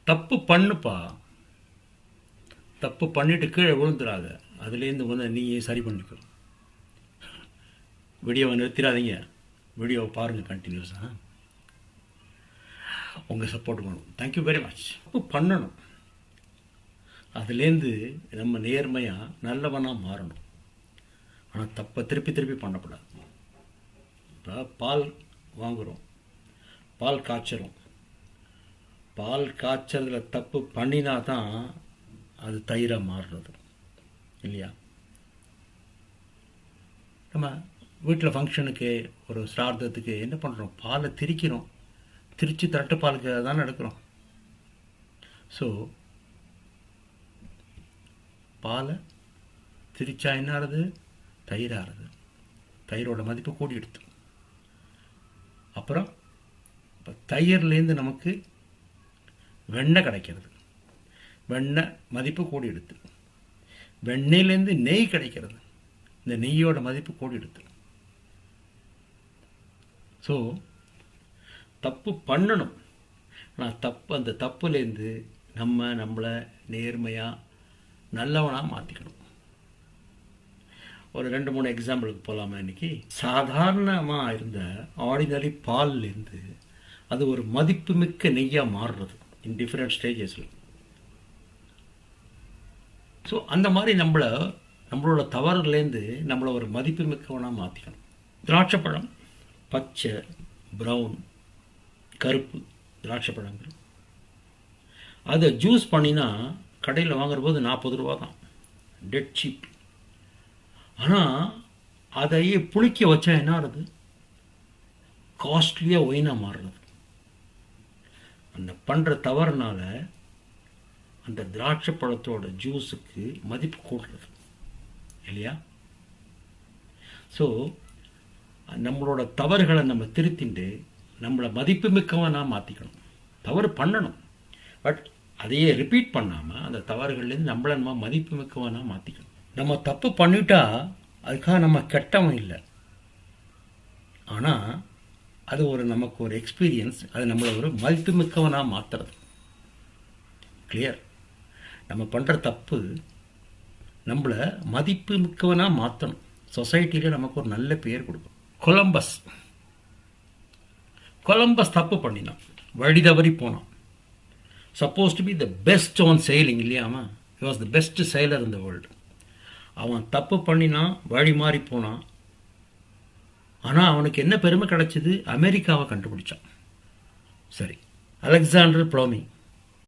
தப்பு பண்ணுப்பா, தப்பு பண்ணிட்டு கீழே விழுந்துடாத, அதுலேருந்து வந்து நீயே சரி பண்ணிக்கோ. வீடியோவை நிறுத்திடாதீங்க, வீடியோவை பாருங்கள் கண்டினியூஸாக. உங்கள் சப்போர்ட் வேணும். Thank you very much. தப்பு பண்ணணும், அதுலேருந்து நம்ம நேர்மையாக நல்லவனாக மாறணும். ஆனால் தப்பை திருப்பி திருப்பி பண்ணக்கூடாது. இப்போ பால் வாங்குகிறோம், பால் காய்ச்சறோம். பால் காய்ச்சறதுல தப்பு பண்ணினா தான் அது தயிராக மாறுறது இல்லையா? நம்ம வீட்டில் ஃபங்க்ஷனுக்கு ஒரு சிரார்த்தத்துக்கு என்ன பண்ணுறோம்? பாலை திரிக்கிறோம், திரித்து தட்டு பாலுக்கு தானே எடுக்கிறோம். ஸோ பாலை திரிச்சா என்ன ஆகுது? தயிராகிறது. தயிரோட மதிப்பு கூடி எடுத்து. அப்புறம் இப்போ தயிர்லேருந்து நமக்கு வெண்ணெய் கிடைக்கிறது, வெண்ணெய் மதிப்பு கூடி எடுத்து. வெண்ணெயிலேருந்து நெய் கிடைக்கிறது, இந்த நெய்யோட மதிப்பு கூடி எடுத்து. ஸோ தப்பு பண்ணணும், ஆனால் அந்த தப்புலேருந்து நம்மளை நேர்மையாக நல்லவனாக மாற்றிக்கணும். ஒரு 2-3 எக்ஸாம்பிளுக்கு போகலாமா? இன்றைக்கி சாதாரணமாக இருந்த ஆர்டினரி பால்லேருந்து அது ஒரு மதிப்புமிக்க நெய்யாக மாறுறது இன் டிஃப்ரெண்ட் ஸ்டேஜஸில். ஸோ அந்த மாதிரி நம்மளோட தவறுலேருந்து நம்மளை ஒரு மதிப்புமிக்கவனாக மாற்றிக்கணும். திராட்சை பழம் பச்சை, ப்ரௌன், கருப்பு திராட்சை பழங்கள், அதை ஜூஸ் பண்ணினா கடையில் வாங்குற போது 40 ரூபா தான், டெட் சீப். ஆனால் அதையே புளிக்க வச்சா என்ன ஆகுது? காஸ்ட்லியாக ஒயினாக மாறுறது. அந்த பண்ணுற தவறுனால அந்த திராட்சை பழத்தோட ஜூஸுக்கு மதிப்பு கூடுறது இல்லையா? ஸோ நம்மளோட தவறுகளை நம்ம திருத்திண்டு நம்மளை மதிப்பு மிக்கவனாக மாற்றிக்கணும். தவறு பண்ணணும், பட் அதையே ரிப்பீட் பண்ணாமல் அந்த தவறுகள்லேருந்து நம்மளை நம்ம மதிப்பு மிக்கவனாக மாற்றிக்கணும். நம்ம தப்பு பண்ணிட்டா அதுக்காக நம்ம கெட்டவன் இல்லை, ஆனால் அது நமக்கு ஒரு எக்ஸ்பீரியன்ஸ், அது நம்மளை ஒரு மதிப்பு மிக்கவனாக மாற்றுறது. கிளியர்? நம்ம பண்ணுற தப்பு நம்மளை மதிப்பு மிக்கவனாக மாற்றணும், சொசைட்டியில் நமக்கு ஒரு நல்ல பேர் கொடுக்கும். கொலம்பஸ் தப்பு பண்ணினான், வழி தவறி போனான். Suppose to be the best on sailing இல்லையாமா? He was the best sailor in the world. அவன் தப்பு பண்ணினான், வழி மாறி போனான். ஆனால் அவனுக்கு என்ன பெருமை கிடைச்சிது? அமெரிக்காவை கண்டுபிடிச்சான். சரி, அலெக்சாண்டர் ப்ளோமி